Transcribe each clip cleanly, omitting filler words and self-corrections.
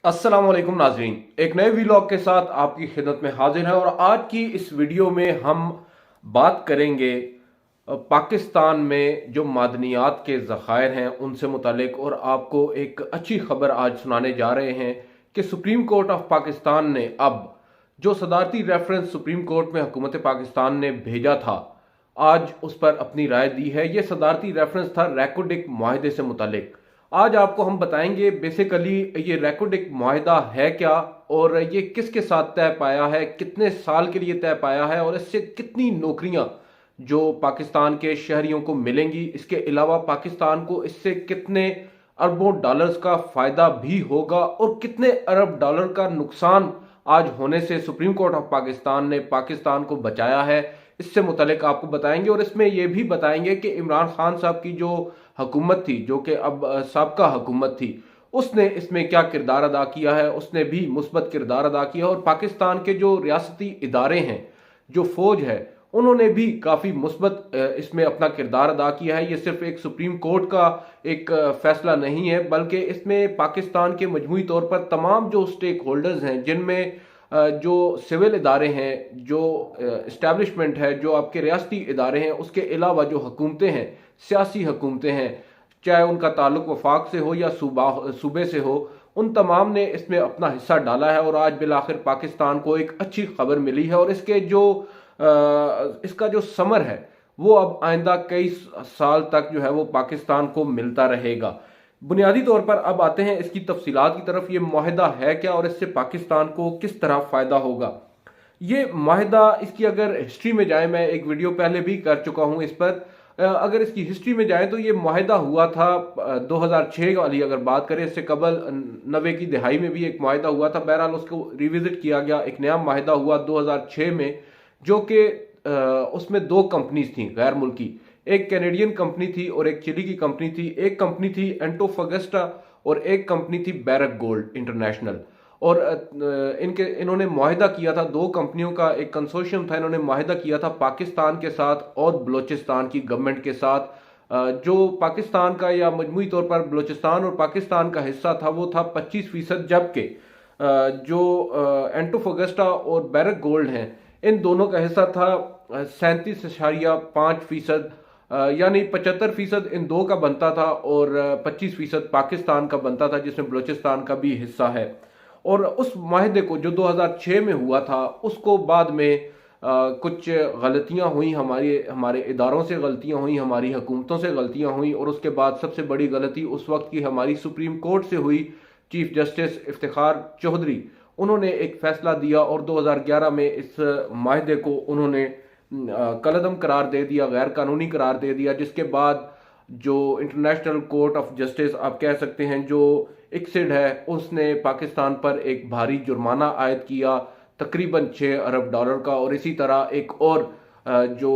अस्सलाम वालेकुम नाजरीन, एक नए वीलॉग के साथ आपकी खिदमत में हाजिर है। और आज की इस वीडियो में हम बात करेंगे पाकिस्तान में जो मादनियात के ज़खायर हैं उनसे मुतालिक। और आपको एक अच्छी खबर आज सुनाने जा रहे हैं कि सुप्रीम कोर्ट ऑफ पाकिस्तान ने अब जो सदारती रेफरेंस सुप्रीम कोर्ट में हुकूमत पाकिस्तान ने भेजा था, आज उस पर अपनी राय दी है। ये सदारती रेफरेंस था रैकोडिक माहदे से मुतालिक। आज आपको हम बताएंगे बेसिकली ये रैकोडिक माहिदा है क्या, और ये किसके साथ तय पाया है, कितने साल के लिए तय पाया है, और इससे कितनी नौकरियां जो पाकिस्तान के शहरियों को मिलेंगी। इसके अलावा पाकिस्तान को इससे कितने अरबों डॉलर्स का फायदा भी होगा और कितने अरब डॉलर का नुकसान आज होने से सुप्रीम कोर्ट ऑफ पाकिस्तान ने पाकिस्तान को बचाया है, इससे मुतलिक आपको बताएंगे। और इसमें यह भी बताएंगे कि इमरान खान साहब की जो हुकूमत थी, जो कि अब साबका हुकूमत थी, उसने इसमें क्या किरदार अदा किया है। उसने भी मुस्बत किरदार अदा किया। और पाकिस्तान के जो रियासती इदारे हैं, जो फौज है, उन्होंने भी काफ़ी मुस्बत इसमें अपना किरदार अदा किया है। ये सिर्फ एक सुप्रीम कोर्ट का एक फैसला नहीं है, बल्कि इसमें पाकिस्तान के मजमूई तौर पर तमाम जो स्टेक होल्डर्स हैं, जिनमें जो सिविल इदारे हैं, जो इस्टेब्लिशमेंट है, जो आपके रियासती इदारे हैं, उसके अलावा जो हुकूमतें हैं, सियासी हुकूमतें हैं, चाहे उनका ताल्लुक वफाक से हो या सूबे से हो, उन तमाम ने इसमें अपना हिस्सा डाला है। और आज बिलाखिर पाकिस्तान को एक अच्छी खबर मिली है। और इसके जो इसका जो समर है वो अब आइंदा कई साल तक जो है वो पाकिस्तान को मिलता रहेगा। बुनियादी तौर पर अब आते हैं इसकी तफसीलात की तरफ। ये माहिदा है क्या और इससे पाकिस्तान को किस तरह फ़ायदा होगा। ये माहिदा, इसकी अगर हिस्ट्री में जाए, मैं एक वीडियो पहले भी कर चुका हूं इस पर, अगर इसकी हिस्ट्री में जाए तो ये माहिदा हुआ था 2006 वाली अगर बात करें, इससे कबल 90 की दिहाई में भी एक माहिदा हुआ था। बहरहाल उसको रिविजिट किया गया, एक नया माहिदा हुआ 2006 में, जो कि उसमें दो कंपनीज थी गैर मुल्की। एक कैनेडियन कंपनी थी और एक चिली की कंपनी थी। एक कंपनी थी एंटोफगस्टा और एक कंपनी थी बैरक गोल्ड इंटरनेशनल। और इन्होंने मुआहिदा किया था, दो कंपनियों का एक कंसोर्शियम था। इन्होंने मुआहिदा किया था पाकिस्तान के साथ और बलोचिस्तान की गवर्नमेंट के साथ। जो पाकिस्तान का या मजमूई तौर पर बलोचिस्तान और पाकिस्तान का हिस्सा था वो था 25%, जबकि जो एंटोफगस्टा और बैरक गोल्ड हैं, इन दोनों का हिस्सा था 37.5%। यानी 75% इन दो का बनता था और 25% पाकिस्तान का बनता था, जिसमें बलूचिस्तान का भी हिस्सा है। और उस माहदे को जो 2006 में हुआ था, उसको बाद में कुछ गलतियां हुई, हमारे इदारों से गलतियां हुई, हमारी हुकूमतों से गलतियां हुई। और उसके बाद सबसे बड़ी गलती उस वक्त की हमारी सुप्रीम कोर्ट से हुई। चीफ जस्टिस इफ्तिखार चौधरी, उन्होंने एक फैसला दिया और 2011 में इस माहदे को उन्होंने कलअदम करार दे दिया, गैर कानूनी करार दे दिया। जिसके बाद जो इंटरनेशनल कोर्ट ऑफ जस्टिस आप कह सकते हैं, जो इक्सिड है, उसने पाकिस्तान पर एक भारी जुर्माना आयद किया तकरीबन 6 अरब डॉलर का। और इसी तरह एक और जो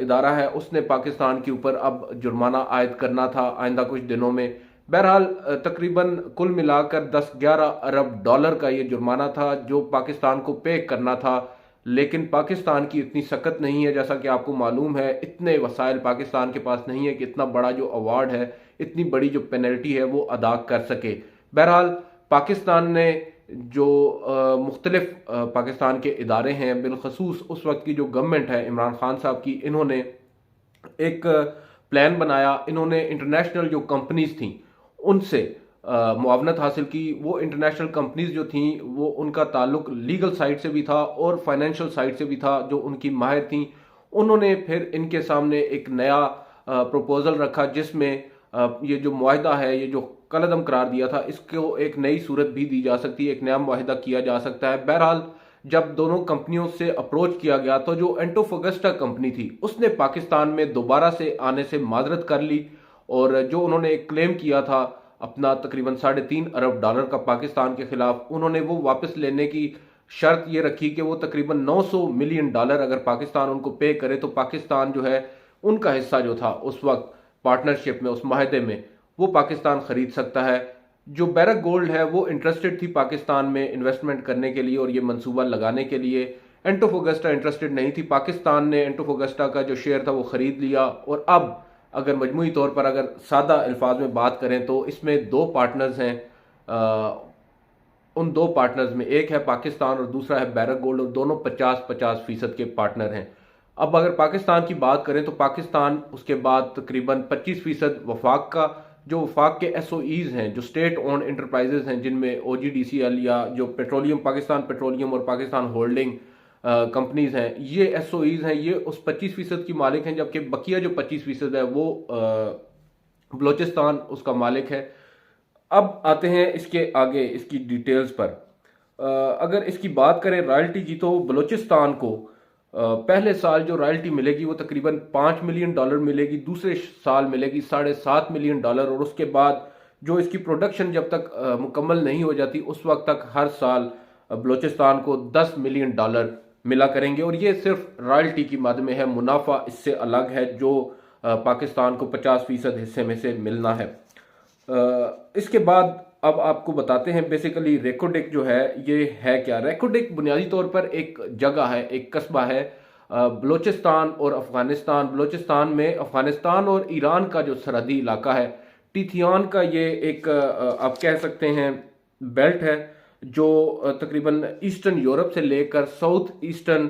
इदारा है, उसने पाकिस्तान के ऊपर अब जुर्माना आयद करना था आइंदा कुछ दिनों में। बहरहाल तकरीबन कुल मिलाकर 10-11 अरब डॉलर का ये जुर्माना था जो पाकिस्तान को पे करना था। लेकिन पाकिस्तान की इतनी सख्त नहीं है, जैसा कि आपको मालूम है, इतने वसाइल पाकिस्तान के पास नहीं है कि इतना बड़ा जो अवार्ड है, इतनी बड़ी जो पेनल्टी है वो अदा कर सके। बहरहाल पाकिस्तान ने जो मुख्तलिफ पाकिस्तान के इदारे हैं, बिलखसूस उस वक्त की जो गवर्नमेंट है इमरान खान साहब की, इन्होंने एक प्लान बनाया। इन्होंने इंटरनेशनल जो कंपनीज थी उनसे मुआवनत हासिल की। वो इंटरनेशनल कंपनीज जो थी, वो उनका ताल्लुक लीगल साइड से भी था और फाइनेंशियल साइड से भी था, जो उनकी माहिर थी। उन्होंने फिर इनके सामने एक नया प्रपोजल रखा, जिसमें ये जो मुआहिदा है, ये जो कलअदम करार दिया था, इसको एक नई सूरत भी दी जा सकती है, एक नया मुआहिदा किया जा सकता है। बहरहाल जब दोनों कंपनियों से अप्रोच किया गया तो जो एंटोफगस्टा कंपनी थी, उसने पाकिस्तान में दोबारा से आने से माजरत कर ली। और जो उन्होंने एक क्लेम किया था अपना तकरीबन 3.5 अरब डॉलर का पाकिस्तान के खिलाफ, उन्होंने वो वापस लेने की शर्त ये रखी कि वो तकरीबन 900 मिलियन डॉलर अगर पाकिस्तान उनको पे करे तो पाकिस्तान जो है, उनका हिस्सा जो था उस वक्त पार्टनरशिप में, उस माहदे में, वो पाकिस्तान खरीद सकता है। जो बैरक गोल्ड है वो इंटरेस्टेड थी पाकिस्तान में इन्वेस्टमेंट करने के लिए और ये मंसूबा लगाने के लिए। एंटोफगस्टा इंटरेस्टेड नहीं थी। पाकिस्तान ने एंटोफगस्टा का जो शेयर था वो खरीद लिया। और अब अगर मजमूई तौर पर अगर सादा अल्फाज में बात करें तो इसमें दो पार्टनर्स हैं, उन दो पार्टनर्स में, एक है पाकिस्तान और दूसरा है बैरक गोल्ड, और दोनों 50-50% के पार्टनर हैं। अब अगर पाकिस्तान की बात करें तो पाकिस्तान, उसके बाद तकरीबन 25% वफाक का, जो वफाक के एसओईज हैं, जो स्टेट ओन्ड इंटरप्राइजेज हैं, जिनमें ओजीडीसीएल या जो पेट्रोलियम, पाकिस्तान पेट्रोलियम और पाकिस्तान होल्डिंग कंपनीज हैं, ये एसओईज हैं, ये उस 25% की मालिक हैं, जबकि बकिया जो 25% है वो बलोचिस्तान उसका मालिक है। अब आते हैं इसके आगे इसकी डिटेल्स पर। अगर इसकी बात करें रॉयल्टी की, तो बलूचिस्तान को पहले साल जो रॉयल्टी मिलेगी वो तकरीबन $5 मिलियन मिलेगी, दूसरे साल मिलेगी $7.5 मिलियन, और उसके बाद जो इसकी प्रोडक्शन जब तक मुकम्मल नहीं हो जाती उस वक्त तक हर साल बलूचिस्तान को $10 मिलियन मिला करेंगे। और ये सिर्फ रॉयल्टी की मद में है, मुनाफा इससे अलग है जो पाकिस्तान को 50% हिस्से में से मिलना है। इसके बाद अब आपको बताते हैं बेसिकली रेकोडिक जो है ये है क्या। रेकोडिक बुनियादी तौर पर एक जगह है, एक कस्बा है बलूचिस्तान और अफगानिस्तान। बलूचिस्तान में अफगानिस्तान और ईरान का जो सरहदी इलाका है, टीथियान का ये एक आप कह सकते हैं बेल्ट है, जो तकरीबन ईस्टर्न यूरोप से लेकर साउथ ईस्टर्न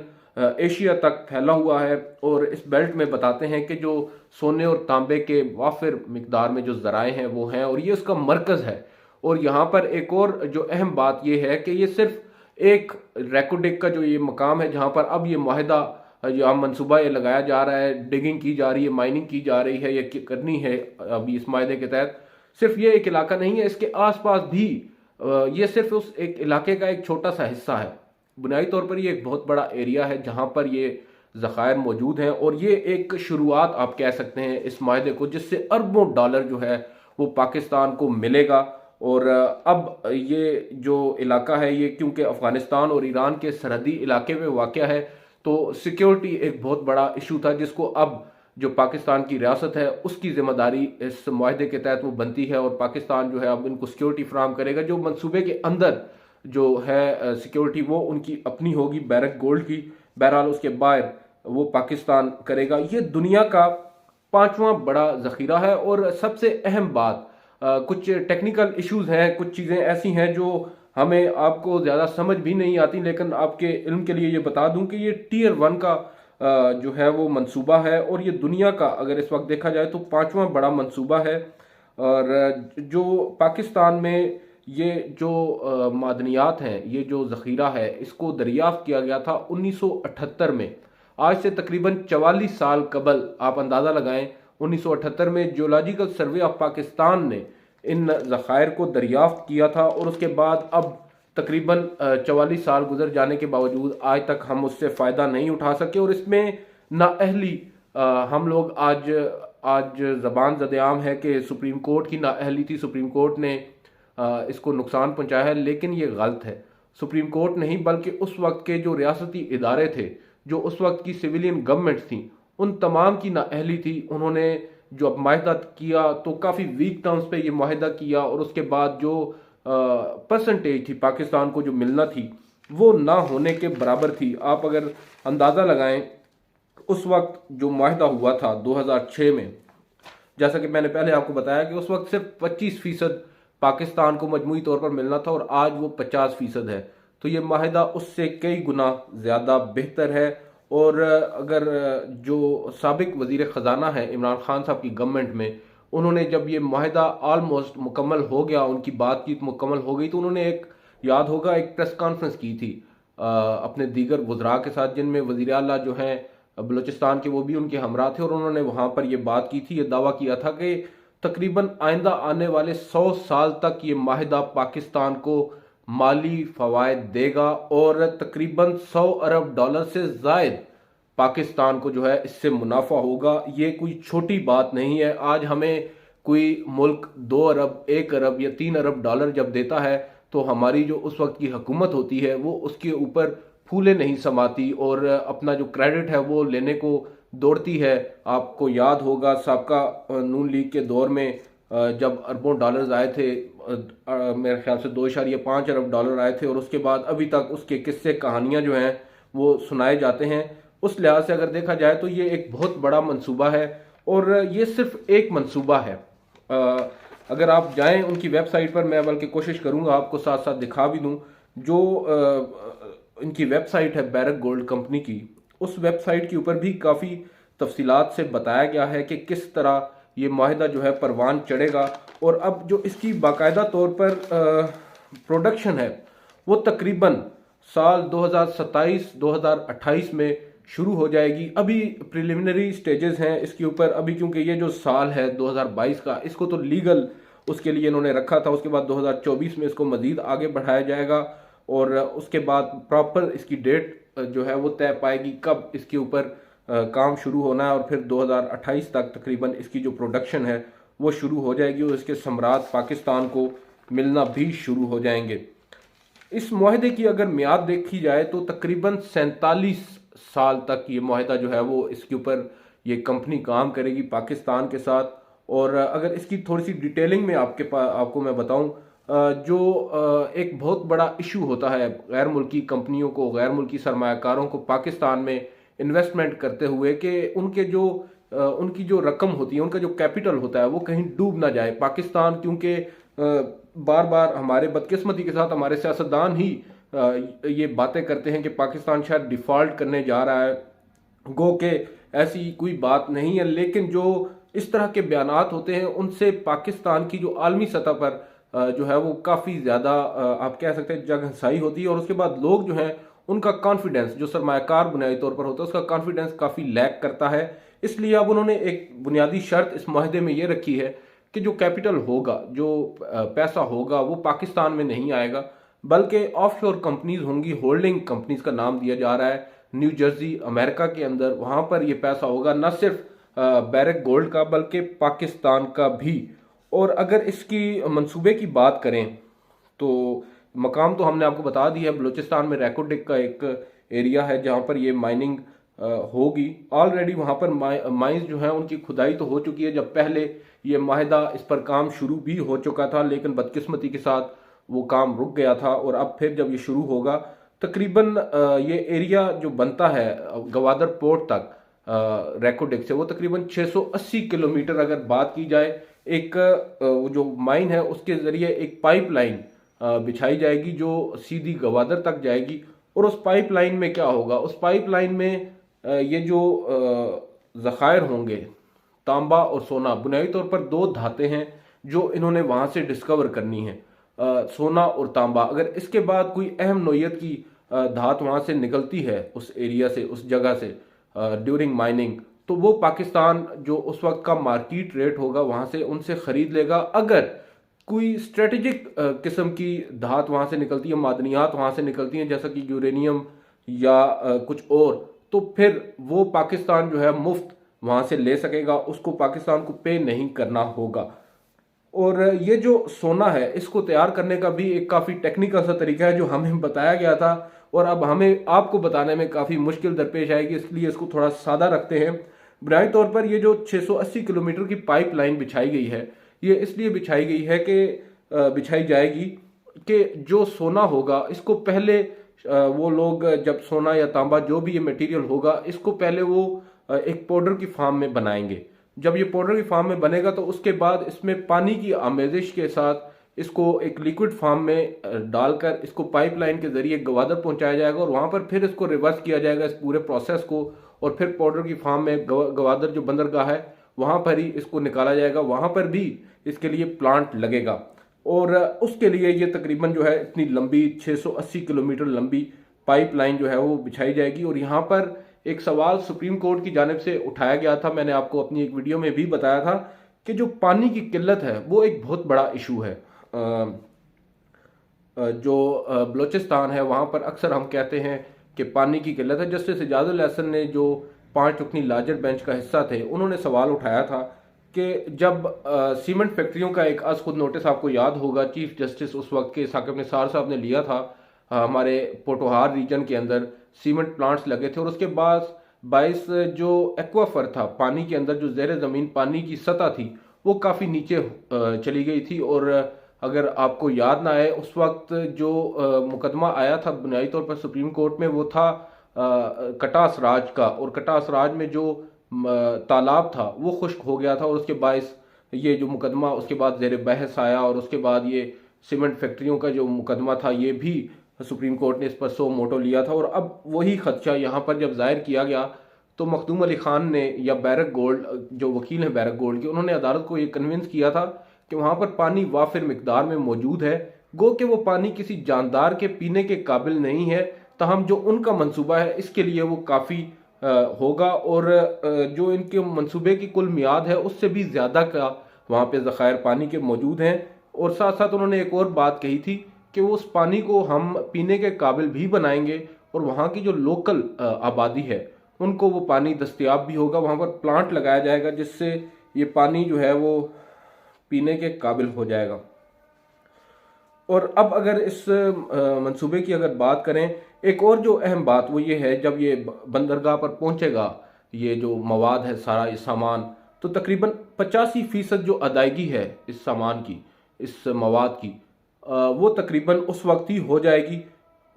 एशिया तक फैला हुआ है। और इस बेल्ट में बताते हैं कि जो सोने और तांबे के वाफिर मिकदार में जो ज़राए हैं वो हैं, और ये उसका मरकज़ है। और यहाँ पर एक और जो अहम बात ये है कि ये सिर्फ एक रेकोडिक का जो ये मकाम है जहाँ पर अब ये माहिदा, यहाँ मनसूबा ये लगाया जा रहा है, डिगिंग की जा रही है, माइनिंग की जा रही है, ये करनी है अभी इस माहिदे के तहत। सिर्फ ये एक इलाका नहीं है, इसके आसपास भी ये सिर्फ उस एक इलाके का एक छोटा सा हिस्सा है। बुनियादी तौर पर ये एक बहुत बड़ा एरिया है जहाँ पर ये ज़खायर मौजूद हैं, और ये एक शुरुआत आप कह सकते हैं इस माहिदे को, जिससे अरबों डॉलर जो है वो पाकिस्तान को मिलेगा। और अब ये जो इलाका है ये क्योंकि अफगानिस्तान और ईरान के सरहदी इलाके में वाक़ है, तो सिक्योरिटी एक बहुत बड़ा इशू था, जिसको अब जो पाकिस्तान की रियासत है उसकी जिम्मेदारी इस माहिदे के तहत वो बनती है, और पाकिस्तान जो है अब इनको सिक्योरिटी फराहम करेगा। जो मंसूबे के अंदर जो है सिक्योरिटी वो उनकी अपनी होगी, बैरक गोल्ड की, बहरहाल उसके बाहर वो पाकिस्तान करेगा। ये दुनिया का 5वां बड़ा ज़ख़ीरा है। और सबसे अहम बात, कुछ टेक्निकल इश्यूज हैं, कुछ चीज़ें ऐसी हैं जो हमें आपको ज़्यादा समझ भी नहीं आती, लेकिन आपके इल्म के लिए ये बता दूं कि ये टियर 1 का जो है वो मंसूबा है, और ये दुनिया का अगर इस वक्त देखा जाए तो 5वां बड़ा मंसूबा है। और जो पाकिस्तान में ये जो मादनियात हैं, ये जो ज़ख़ीरा है, इसको दरियाफ्त किया गया था 1978 में। आज से तकरीबन 44 साल कबल आप अंदाज़ा लगाएं, 1978 में जियोलॉजिकल सर्वे ऑफ पाकिस्तान ने इन ज़खायर को दरियाफ्त किया था। और उसके बाद अब तकरीबन 44 साल गुजर जाने के बावजूद आज तक हम उससे फ़ायदा नहीं उठा सके। और इसमें नाअहली हम लोग आज ज़बान ज़देआम है कि सुप्रीम कोर्ट की नाअहली थी, सुप्रीम कोर्ट ने इसको नुकसान पहुंचाया है, लेकिन ये गलत है। सुप्रीम कोर्ट नहीं बल्कि उस वक्त के जो रियासती इदारे थे, जो उस वक्त की सिविलियन गवर्नमेंट्स थी, उन तमाम की नाअहली थी। उन्होंने जो माहिदा किया तो काफ़ी वीक टर्म्स पे ये माहिदा किया, और उसके बाद जो परसेंटेज थी पाकिस्तान को जो मिलना थी वो ना होने के बराबर थी। आप अगर अंदाज़ा लगाएं, उस वक्त जो माहिदा हुआ था 2006 में, जैसा कि मैंने पहले आपको बताया कि उस वक्त सिर्फ 25% पाकिस्तान को मजमूई तौर पर मिलना था, और आज वो 50% है। तो ये माहिदा उससे कई गुना ज़्यादा बेहतर है। और अगर जो साबिक वज़ीर ख़जाना है इमरान खान साहब की गवर्नमेंट में, उन्होंने जब ये माहिदा ऑलमोस्ट मुकम्मल हो गया, उनकी बातचीत मुकम्मल हो गई, तो उन्होंने एक, याद होगा, एक प्रेस कॉन्फ्रेंस की थी अपने दीगर वज़रा के साथ, जिनमें वज़ीर आला जो हैं बलूचिस्तान के वो भी उनके हमरा थे। और उन्होंने वहाँ पर ये बात की थी, ये दावा किया था कि तकरीबन आइंदा आने वाले 100 साल तक ये माहिदा पाकिस्तान को माली फ़वाइद देगा, और तकरीबन $100 अरब से ज़ायद पाकिस्तान को जो है इससे मुनाफा होगा। ये कोई छोटी बात नहीं है। आज हमें कोई मुल्क 2 अरब, 1 अरब या $3 अरब जब देता है, तो हमारी जो उस वक्त की हुकूमत होती है वो उसके ऊपर फूले नहीं समाती, और अपना जो क्रेडिट है वो लेने को दौड़ती है। आपको याद होगा सबका नून लीग के दौर में जब अरबों डॉलर्स आए थे, मेरे ख्याल से $2.5 अरब आए थे, और उसके बाद अभी तक उसके किस्से कहानियां जो हैं वो सुनाए जाते हैं। उस लिहाज से अगर देखा जाए तो ये एक बहुत बड़ा मंसूबा है, और ये सिर्फ एक मंसूबा है। अगर आप जाएं उनकी वेबसाइट पर, मैं बल्कि कोशिश करूंगा आपको साथ साथ दिखा भी दूं। जो इनकी वेबसाइट है बैरक गोल्ड कंपनी की, उस वेबसाइट के ऊपर भी काफ़ी तफसीलात से बताया गया है कि किस तरह ये माहिदा जो है परवान चढ़ेगा। और अब जो इसकी बाकायदा तौर पर प्रोडक्शन है वो तकरीबन साल 2027-2028 में शुरू हो जाएगी। अभी प्रिलिमिनरी स्टेजेस हैं इसके ऊपर अभी, क्योंकि ये जो साल है 2022 का, इसको तो लीगल उसके लिए इन्होंने रखा था। उसके बाद 2024 में इसको मजीद आगे बढ़ाया जाएगा और उसके बाद प्रॉपर इसकी डेट जो है वो तय पाएगी कब इसके ऊपर काम शुरू होना है। और फिर 2028 तक तकरीबन इसकी जो प्रोडक्शन है वो शुरू हो जाएगी और इसके समरात पाकिस्तान को मिलना भी शुरू हो जाएंगे। इस मुआहदे की अगर मियाद देखी जाए तो तकरीबन 47 साल तक ये मुआहदा जो है वो इसके ऊपर ये कंपनी काम करेगी पाकिस्तान के साथ। और अगर इसकी थोड़ी सी डिटेलिंग में आपको मैं बताऊं, जो एक बहुत बड़ा इशू होता है गैर मुल्की कंपनियों को, गैर मुल्की सरमायाकारों को पाकिस्तान में इन्वेस्टमेंट करते हुए, कि उनकी जो रकम होती है, उनका जो कैपिटल होता है वो कहीं डूब ना जाए। पाकिस्तान क्योंकि बार बार हमारे बदकिस्मती के साथ हमारे सियासतदान ही ये बातें करते हैं कि पाकिस्तान शायद डिफ़ॉल्ट करने जा रहा है, गो के ऐसी कोई बात नहीं है। लेकिन जो इस तरह के बयानात होते हैं उनसे पाकिस्तान की जो आलमी सतह पर जो है वो काफ़ी ज़्यादा आप कह सकते हैं जगहंसाई होती है। और उसके बाद लोग जो हैं उनका कॉन्फिडेंस, जो सरमायाकार बुनियादी तौर पर होता है, उसका कॉन्फिडेंस काफ़ी लैक करता है। इसलिए अब उन्होंने एक बुनियादी शर्त इस माहदे में ये रखी है कि जो कैपिटल होगा, जो पैसा होगा, वो पाकिस्तान में नहीं आएगा, बल्कि ऑफशोर कंपनीज होंगी, होल्डिंग कंपनीज का नाम दिया जा रहा है न्यू जर्सी अमेरिका के अंदर। वहां पर ये पैसा होगा, न सिर्फ बैरक गोल्ड का बल्कि पाकिस्तान का भी। और अगर इसकी मंसूबे की बात करें तो मकाम तो हमने आपको बता दिया है, बलूचिस्तान में रैकोडिक का एक एरिया है जहां पर ये माइनिंग होगी। ऑलरेडी वहां पर माइंस जो है उनकी खुदाई तो हो चुकी है, जब पहले ये माहिदा इस पर काम शुरू भी हो चुका था, लेकिन बदकिस्मती के साथ वो काम रुक गया था। और अब फिर जब ये शुरू होगा, तकरीबन ये एरिया जो बनता है गवादर पोर्ट तक रैकोडिक से, वो तकरीबन 680 किलोमीटर अगर बात की जाए, एक जो माइन है उसके ज़रिए एक पाइपलाइन बिछाई जाएगी जो सीधी गवादर तक जाएगी। और उस पाइपलाइन में क्या होगा, उस पाइपलाइन में ये जो ज़खायर होंगे तांबा और सोना, बुनियादी तौर पर दो धातें हैं जो इन्होंने वहां से डिस्कवर करनी है, सोना और तांबा। अगर इसके बाद कोई अहम नोयत की धात वहां से निकलती है उस एरिया से, उस जगह से ड्यूरिंग माइनिंग, तो वो पाकिस्तान जो उस वक्त का मार्केट रेट होगा वहां से उनसे खरीद लेगा। अगर कोई स्ट्रेटेजिक किस्म की धात वहां से निकलती है, मादनियात वहां से निकलती हैं जैसा कि यूरेनियम या कुछ और, तो फिर वो पाकिस्तान जो है मुफ्त वहां से ले सकेगा, उसको पाकिस्तान को पे नहीं करना होगा। और ये जो सोना है इसको तैयार करने का भी एक काफ़ी टेक्निकल सा तरीका है जो हमें बताया गया था, और अब हमें आपको बताने में काफ़ी मुश्किल दरपेश आएगी, इसलिए इसको थोड़ा सादा रखते हैं। बुनियादी तौर पर ये जो 680 किलोमीटर की पाइपलाइन बिछाई गई है, ये इसलिए बिछाई गई है कि बिछाई जाएगी कि जो सोना होगा इसको पहले वो लोग जब सोना या तांबा जो भी ये मटेरियल होगा, इसको पहले वो एक पाउडर की फार्म में बनाएंगे। जब ये पाउडर की फार्म में बनेगा तो उसके बाद इसमें पानी की आमेजिश के साथ इसको एक लिक्विड फार्म में डालकर इसको पाइपलाइन के जरिए गवादर पहुंचाया जाएगा, और वहां पर फिर इसको रिवर्स किया जाएगा इस पूरे प्रोसेस को, और फिर पाउडर की फार्म में गवादर जो बंदरगाह है वहां पर ही इसको निकाला जाएगा। वहां पर भी इसके लिए प्लांट लगेगा, और उसके लिए ये तकरीबन जो है इतनी लंबी 680 किलोमीटर लंबी पाइपलाइन जो है वो बिछाई जाएगी। और यहाँ पर एक सवाल सुप्रीम कोर्ट की जानिब से उठाया गया था, मैंने आपको अपनी एक वीडियो में भी बताया था कि जो पानी की किल्लत है वो एक बहुत बड़ा इशू है। जो बलूचिस्तान है वहाँ पर अक्सर हम कहते हैं कि पानी की किल्लत है। जस्टिस इजाजुल एहसन ने, जो 5 रुकनी लार्जर बेंच का हिस्सा थे, उन्होंने सवाल उठाया था कि जब सीमेंट फैक्ट्रियों का एक आज खुद नोटिस आपको याद होगा, चीफ जस्टिस उस वक्त के साकिब निसार साहब ने लिया था, हमारे पोटोहार रीजन के अंदर सीमेंट प्लांट्स लगे थे, और उसके बाद 22 जो एक्वाफर था, पानी के अंदर जो ज़ेरे ज़मीन पानी की सतह थी वो काफ़ी नीचे चली गई थी। और अगर आपको याद ना आए, उस वक्त जो मुकदमा आया था बुनियादी तौर पर सुप्रीम कोर्ट में, वो था कटास राज का, और कटास राज में जो तालाब था वो खुश्क हो गया था, और उसके बायस ये जो मुकदमा उसके बाद ज़ेर बहस आया, और उसके बाद ये सीमेंट फैक्ट्रियों का जो मुकदमा था ये भी सुप्रीम कोर्ट ने इस पर सो मोटो लिया था। और अब वही खदशा यहाँ पर जब जाहिर किया गया तो मखदूम अली खान ने, या बैरक गोल्ड जो वकील हैं बैरक गोल्ड के, उन्होंने अदालत को ये कन्विंस किया था कि वहाँ पर पानी वाफिर मिकदार में मौजूद है, गो कि वो पानी किसी जानदार के पीने के काबिल नहीं है, तहम जो उनका मंसूबा है इसके लिए वो काफ़ी होगा, और जो इनके मंसूबे की कुल मियाद है उससे भी ज़्यादा का वहाँ पे ज़खायर पानी के मौजूद हैं। और साथ साथ उन्होंने एक और बात कही थी कि वो उस पानी को हम पीने के काबिल भी बनाएंगे, और वहाँ की जो लोकल आबादी है उनको वो पानी दस्तयाब भी होगा। वहाँ पर प्लांट लगाया जाएगा जिससे ये पानी जो है वो पीने के काबिल हो जाएगा। और अब अगर इस मंसूबे की अगर बात करें, एक और जो अहम बात वो ये है, जब ये बंदरगाह पर पहुंचेगा ये जो मवाद है सारा ये सामान, तो तकरीबन 85% जो अदायगी है इस सामान की, इस मवाद की, वो तकरीबन उस वक्त ही हो जाएगी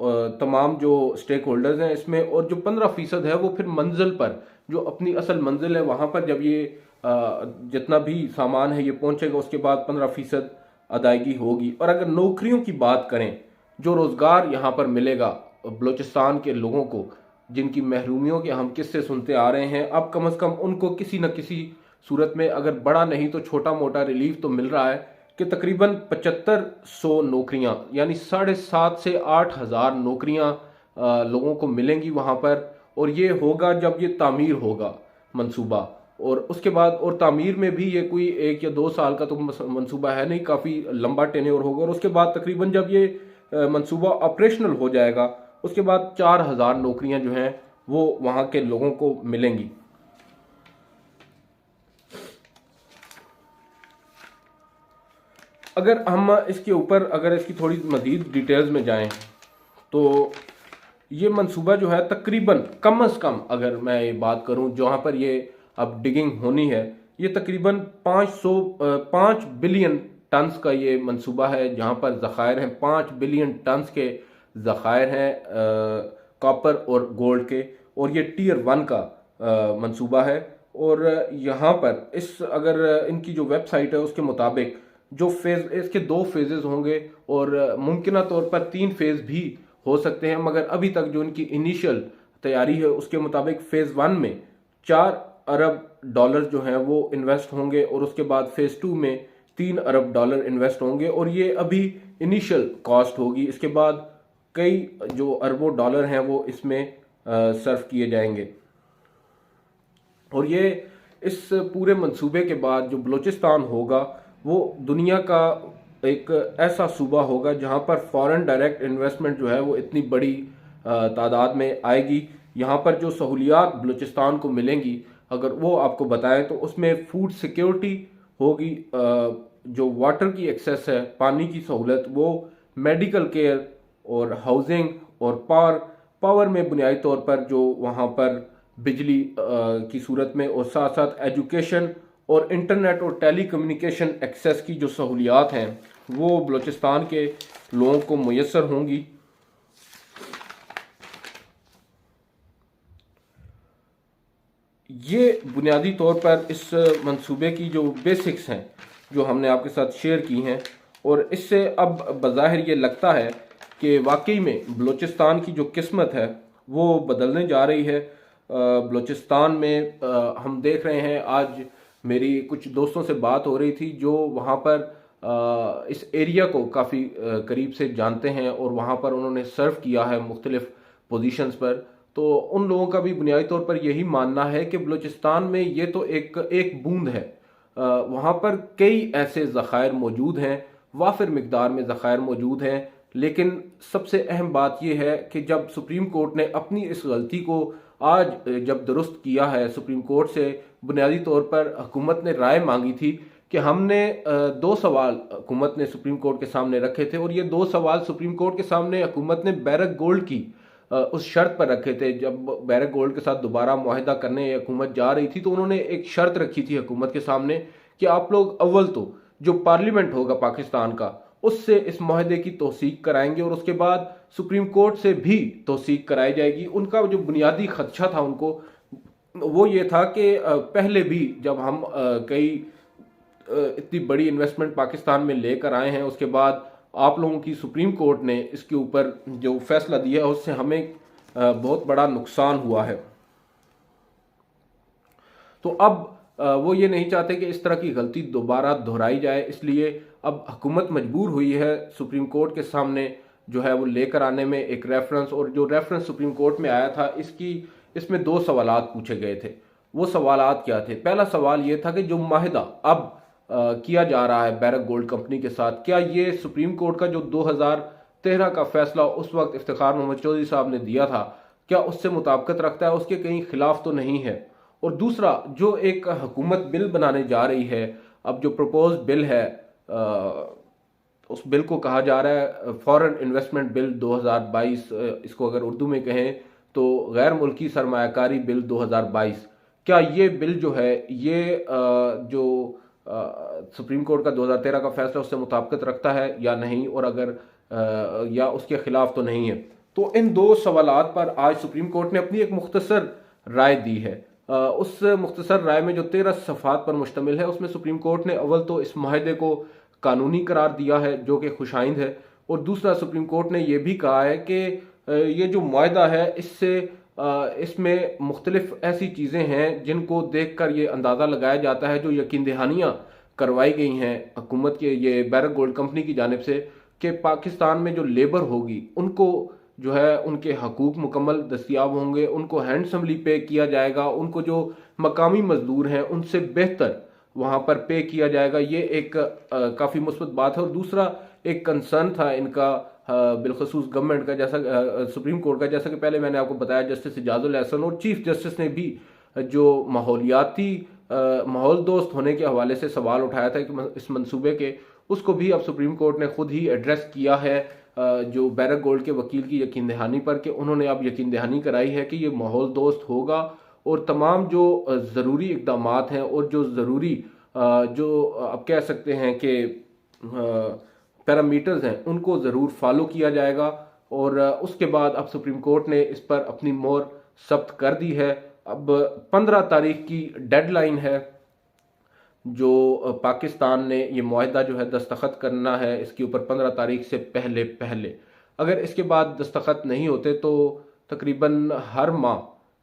तमाम जो स्टेक होल्डर्स हैं इसमें। और जो 15% है वो फिर मंजिल पर, जो अपनी असल मंजिल है वहाँ पर जब ये जितना भी सामान है ये पहुँचेगा उसके बाद 15% अदायगी होगी। और अगर नौकरियों की बात करें, जो रोज़गार यहाँ पर मिलेगा बलूचिस्तान के लोगों को, जिनकी महरूमियों के हम किस्से सुनते आ रहे हैं, अब कम से कम उनको किसी न किसी सूरत में अगर बड़ा नहीं तो छोटा मोटा रिलीफ तो मिल रहा है कि तकरीबन 7500 नौकरियां, यानी 7,500 से 8,000 नौकरियां लोगों को मिलेंगी वहाँ पर। और ये होगा जब ये तामीर होगा मंसूबा, और उसके बाद, और तामीर में भी ये कोई 1 या 2 साल का तो मंसूबा है नहीं, काफ़ी लंबा टेन्योर होगा। और उसके बाद तकरीबन जब ये मंसूबा ऑपरेशनल हो जाएगा उसके बाद 4,000 नौकरियां जो हैं वो वहाँ के लोगों को मिलेंगी। अगर हम इसके ऊपर अगर इसकी थोड़ी मज़ीद डिटेल्स में जाएं तो ये मंसूबा जो है तकरीबन कम से कम, अगर मैं ये बात करूं जहाँ पर ये अब डिगिंग होनी है, ये तकरीबन 5 बिलियन टन्स का ये मंसूबा है, जहाँ पर ज़खायर हैं 5 बिलियन टन्स के ज़खायर हैं कॉपर और गोल्ड के। और ये टियर 1 का मंसूबा है। और यहाँ पर इस अगर इनकी जो वेबसाइट है उसके मुताबिक जो फेज, इसके 2 फेजेस होंगे, और मुमकिन तौर पर 3 फेज भी हो सकते हैं, मगर अभी तक जो इनकी इनिशियल तैयारी है उसके मुताबिक फेज 1 में 4 अरब डॉलर जो हैं वो इन्वेस्ट होंगे, और उसके बाद फेज 2 में 3 अरब डॉलर इन्वेस्ट होंगे, और ये अभी इनिशियल कॉस्ट होगी। इसके बाद कई जो अरबों डॉलर हैं वो इसमें सर्व किए जाएंगे। और ये इस पूरे मंसूबे के बाद जो बलूचिस्तान होगा वो दुनिया का एक ऐसा सूबा होगा जहां पर फॉरेन डायरेक्ट इन्वेस्टमेंट जो है वो इतनी बड़ी तादाद में आएगी। यहाँ पर जो सहूलियात बलूचिस्तान को मिलेंगी अगर वो आपको बताएं तो उसमें फूड सिक्योरिटी होगी, जो वाटर की एक्सेस है, पानी की सहूलत, वो मेडिकल केयर और हाउसिंग और पावर में बुनियादी तौर पर जो वहाँ पर बिजली की सूरत में, और साथ साथ एजुकेशन और इंटरनेट और टेली कम्युनिकेशन एक्सेस की जो सहूलियात हैं वो बलूचिस्तान के लोगों को मुयस्सर होंगी। ये बुनियादी तौर पर इस मंसूबे की जो बेसिक्स हैं जो हमने आपके साथ शेयर की हैं, और इससे अब बज़ाहिर ये लगता है कि वाकई में बलूचिस्तान की जो किस्मत है वो बदलने जा रही है। बलूचिस्तान में हम देख रहे हैं, आज मेरी कुछ दोस्तों से बात हो रही थी जो वहाँ पर इस एरिया को काफ़ी करीब से जानते हैं और वहाँ पर उन्होंने सर्व किया है मुख्तलिफ पोजीशंस पर। तो उन लोगों का भी बुनियादी तौर पर यही मानना है कि बलूचिस्तान में ये तो एक बूंद है, वहाँ पर कई ऐसे ज़खायर मौजूद हैं, वाफिर मिकदार में ज़खायर मौजूद हैं। लेकिन सबसे अहम बात यह है कि जब सुप्रीम कोर्ट ने अपनी इस गलती को आज जब दुरुस्त किया है, सुप्रीम कोर्ट से बुनियादी तौर पर हुकूमत ने राय मांगी थी कि हमने 2 सवाल हुकूमत ने सुप्रीम कोर्ट के सामने रखे थे, और ये 2 सवाल सुप्रीम कोर्ट के सामने हुकूमत ने बैरक गोल्ड की उस शर्त पर रखे थे। जब बैरक गोल्ड के साथ दोबारा मुआहिदा करने हुकूमत जा रही थी तो उन्होंने एक शर्त रखी थी हुकूमत के सामने कि आप लोग अव्वल तो जो पार्लियामेंट होगा पाकिस्तान का उससे इस मुआहदे की तौसीक कराएंगे, और उसके बाद सुप्रीम कोर्ट से भी तौसीक कराई जाएगी। उनका जो बुनियादी खदशा था उनको वो ये था कि पहले भी जब हम कई इतनी बड़ी इन्वेस्टमेंट पाकिस्तान में लेकर आए हैं, उसके बाद आप लोगों की सुप्रीम कोर्ट ने इसके ऊपर जो फैसला दिया है उससे हमें बहुत बड़ा नुकसान हुआ है। तो अब वो ये नहीं चाहते कि इस तरह की गलती दोबारा दोहराई जाए, इसलिए अब हुकूमत मजबूर हुई है सुप्रीम कोर्ट के सामने जो है वो लेकर आने में एक रेफरेंस। और जो रेफरेंस सुप्रीम कोर्ट में आया था इसमें दो सवालात पूछे गए थे। वो सवालात क्या थे? पहला सवाल ये था कि जो माहिदा अब किया जा रहा है बैरक गोल्ड कंपनी के साथ, क्या ये सुप्रीम कोर्ट का जो 2013 का फैसला उस वक्त इफ्तिखार मोहम्मद चौधरी साहब ने दिया था, क्या उससे मुताबिकत रखता है? उसके कहीं खिलाफ तो नहीं है? और दूसरा, जो एक हुकूमत बिल बनाने जा रही है, अब जो प्रपोज बिल है उस बिल को कहा जा रहा है फॉरेन इन्वेस्टमेंट बिल 2022, इसको अगर उर्दू में कहें तो गैर मुल्की सरमायाकारी बिल 2022। क्या ये बिल जो है ये जो सुप्रीम कोर्ट का 2013 का फैसला उससे मुताबिकत रखता है या नहीं, और अगर या उसके खिलाफ तो नहीं है? तो इन दो सवालात पर आज सुप्रीम कोर्ट ने अपनी एक मुख्तसर राय दी है। उस मुख्तसर राय में जो 13 सफ़हात पर मुश्तमिल है, उसमें सुप्रीम कोर्ट ने अव्वल तो इस माहिदे को कानूनी करार दिया है जो कि खुशाइंद है, और दूसरा सुप्रीम कोर्ट ने यह भी कहा है कि ये जो माहिदा है इसमें मुख्तलिफ ऐसी चीज़ें हैं जिनको देख कर ये अंदाज़ा लगाया जाता है, जो यकीन दहानियाँ करवाई गई हैं हुकूमत के ये बैरक गोल्ड कंपनी की जानिब से, कि पाकिस्तान में जो लेबर होगी उनको जो है उनके हकूक मुकम्मल दस्तियाब होंगे, उनको हैंडसमली पे किया जाएगा, उनको जो मकामी मजदूर हैं उनसे बेहतर वहाँ पर पे किया जाएगा। ये एक काफ़ी मुस्बत बात है। और दूसरा एक कंसर्न था इनका बिलखसूस गवर्नमेंट का, जैसा सुप्रीम कोर्ट का, जैसा कि पहले मैंने आपको बताया, जस्टिस इजाजुल एहसन और चीफ जस्टिस ने भी जो माहौलियाती माहौल दोस्त होने के हवाले से सवाल उठाया था कि इस मंसूबे के, उसको भी अब सुप्रीम कोर्ट ने खुद ही एड्रेस किया है जो बैरक गोल्ड के वकील की यकीन दहानी पर, कि उन्होंने अब यकीन दहानी कराई है कि ये माहौल दोस्त होगा और तमाम जो ज़रूरी इकदाम हैं और जो ज़रूरी जो आप कह सकते हैं कि पैरामीटर्स हैं उनको ज़रूर फॉलो किया जाएगा। और उसके बाद अब सुप्रीम कोर्ट ने इस पर अपनी मोहर सख्त कर दी है। अब 15 तारीख की डेडलाइन है जो पाकिस्तान ने ये मुआहदा जो है दस्तखत करना है, इसके ऊपर 15 तारीख से पहले अगर इसके बाद दस्तखत नहीं होते तो तकरीबन हर माह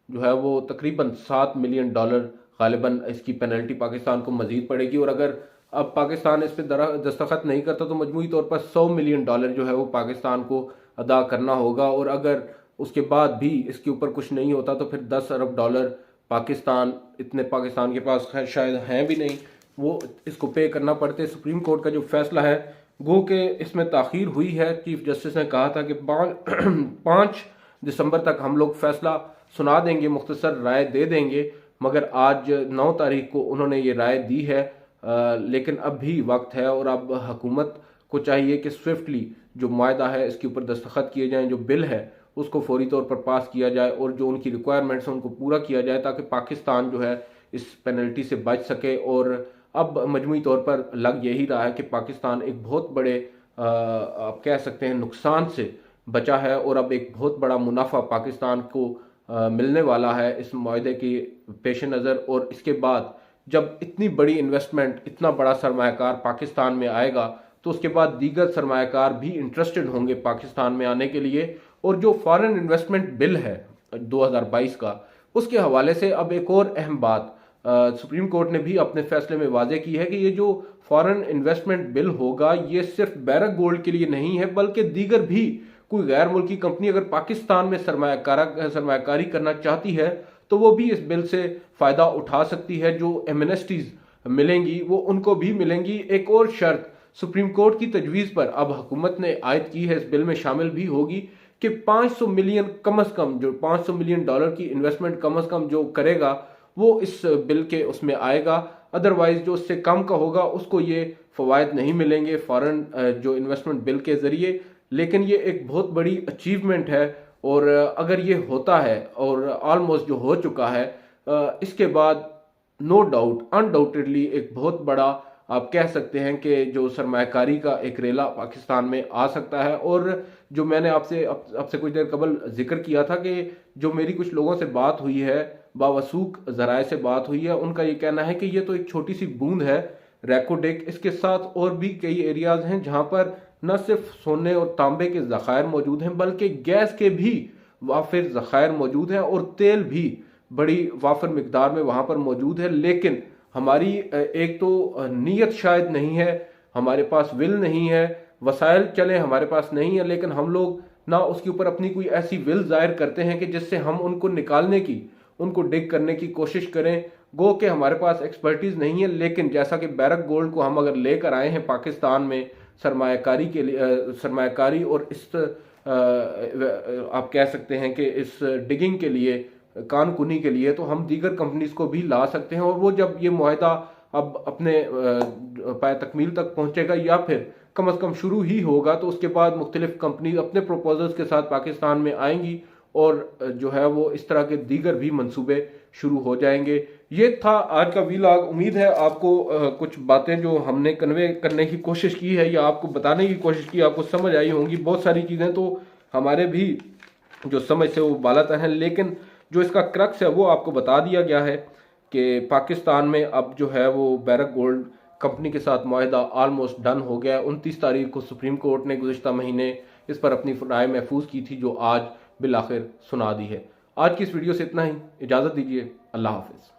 जो है वो तकरीबन $7 मिलियन गालिबन इसकी पेनल्टी पाकिस्तान को मजीद पड़ेगी। और अगर अब पाकिस्तान इस पर दस्तखत नहीं करता तो मजमूई तौर पर $100 मिलियन जो है वो पाकिस्तान को अदा करना होगा। और अगर उसके बाद भी इसके ऊपर कुछ नहीं होता तो फिर $10 अरब पाकिस्तान, इतने पाकिस्तान के पास शायद हैं भी नहीं, वो इसको पे करना पड़ते। सुप्रीम कोर्ट का जो फैसला है गो के इसमें ताख़ीर हुई है। चीफ जस्टिस ने कहा था कि 5 दिसंबर तक हम लोग फैसला सुना देंगे, मुख्तसर राय दे देंगे, मगर आज 9 तारीख को उन्होंने ये राय दी है। लेकिन अब भी वक्त है और अब हुकूमत को चाहिए कि स्विफ्टली जो मायदा है इसके ऊपर दस्तखत किए जाएं, जो बिल है उसको फौरी तौर पर पास किया जाए और जो उनकी रिक्वायरमेंट्स हैं उनको पूरा किया जाए, ताकि पाकिस्तान जो है इस पेनल्टी से बच सके। और अब मजमूई तौर पर लग यही रहा है कि पाकिस्तान एक बहुत बड़े आप कह सकते हैं नुकसान से बचा है और अब एक बहुत बड़ा मुनाफा पाकिस्तान को मिलने वाला है इस मुआहदे के पेश नज़र। और इसके बाद जब इतनी बड़ी इन्वेस्टमेंट, इतना बड़ा सरमायाकार पाकिस्तान में आएगा तो उसके बाद दीगर सरमायाकार भी इंटरेस्टेड होंगे पाकिस्तान में आने के लिए। और जो फॉरेन इन्वेस्टमेंट बिल है 2022 का, उसके हवाले से अब एक और अहम बात सुप्रीम कोर्ट ने भी अपने फैसले में वाजे की है कि ये जो फॉरेन इन्वेस्टमेंट बिल होगा ये सिर्फ बैरक गोल्ड के लिए नहीं है, बल्कि दीगर भी कोई गैर मुल्की कंपनी अगर पाकिस्तान में सरमायाकारी करना चाहती है तो वो भी इस बिल से फ़ायदा उठा सकती है। जो एमनेस्टीज मिलेंगी वो उनको भी मिलेंगी। एक और शर्त सुप्रीम कोर्ट की तजवीज़ पर अब हुकूमत ने आयद की है, इस बिल में शामिल भी होगी कि 500 मिलियन कम अज़ कम, जो $500 मिलियन की इन्वेस्टमेंट कम अज़ कम जो करेगा वो इस बिल के उसमें आएगा। अदरवाइज जो उससे कम का होगा उसको ये फ़वायद नहीं मिलेंगे फॉरेन जो इन्वेस्टमेंट बिल के ज़रिए। लेकिन ये एक बहुत बड़ी अचीवमेंट है और अगर ये होता है और ऑलमोस्ट जो हो चुका है, इसके बाद नो डाउट अनडाउटेडली एक बहुत बड़ा आप कह सकते हैं कि जो सरमायाकारी का एक रेला पाकिस्तान में आ सकता है। और जो मैंने आपसे कुछ देर कबल जिक्र किया था कि जो मेरी कुछ लोगों से बात हुई है, बावसूख ज़राए से बात हुई है, उनका ये कहना है कि ये तो एक छोटी सी बूंद है रैकोडेक, इसके साथ और भी कई एरियाज हैं जहां पर न सिर्फ सोने और तांबे के ज़खायर मौजूद हैं बल्कि गैस के भी वाफिर ज़खायर मौजूद हैं और तेल भी बड़ी वाफिर मिकदार में वहां पर मौजूद है। लेकिन हमारी एक तो नीयत शायद नहीं है, हमारे पास विल नहीं है, वसाइल चले हमारे पास नहीं है, लेकिन हम लोग ना उसके ऊपर अपनी कोई ऐसी विल जाहिर करते हैं कि जिससे हम उनको निकालने की, उनको डिग करने की कोशिश करें। गो कि हमारे पास एक्सपर्टीज नहीं है, लेकिन जैसा कि बैरक गोल्ड को हम अगर लेकर आए हैं पाकिस्तान में सरमायाकारी के लिए, सरमायाकारी और इस आप कह सकते हैं कि इस डिगिंग के लिए, कानकुनी के लिए, तो हम दीगर कंपनीज को भी ला सकते हैं। और वो जब ये मुआहदा अब अपने पाए तकमील तक पहुंचेगा या फिर कम अज़ कम शुरू ही होगा, तो उसके बाद मुख्तलिफ कंपनी अपने प्रपोजल्स के साथ पाकिस्तान में आएंगी और जो है वो इस तरह के दीगर भी मंसूबे शुरू हो जाएंगे। ये था आज का वीलॉग। उम्मीद है आपको कुछ बातें जो हमने कन्वे करने की कोशिश की है या आपको बताने की कोशिश की आपको समझ आई होंगी। बहुत सारी चीज़ें तो हमारे भी जो समझ से वो बालातर हैं, लेकिन जो इसका क्रक्स है वो आपको बता दिया गया है कि पाकिस्तान में अब जो है वो बैरक गोल्ड कंपनी के साथ मुआहदा ऑलमोस्ट डन हो गया। 29 तारीख को सुप्रीम कोर्ट ने गुज़िश्ता महीने इस पर अपनी राय महफूज की थी, जो आज बिल आखिर सुना दी है। आज की इस वीडियो से इतना ही, इजाज़त दीजिए, अल्लाह हाफिज़।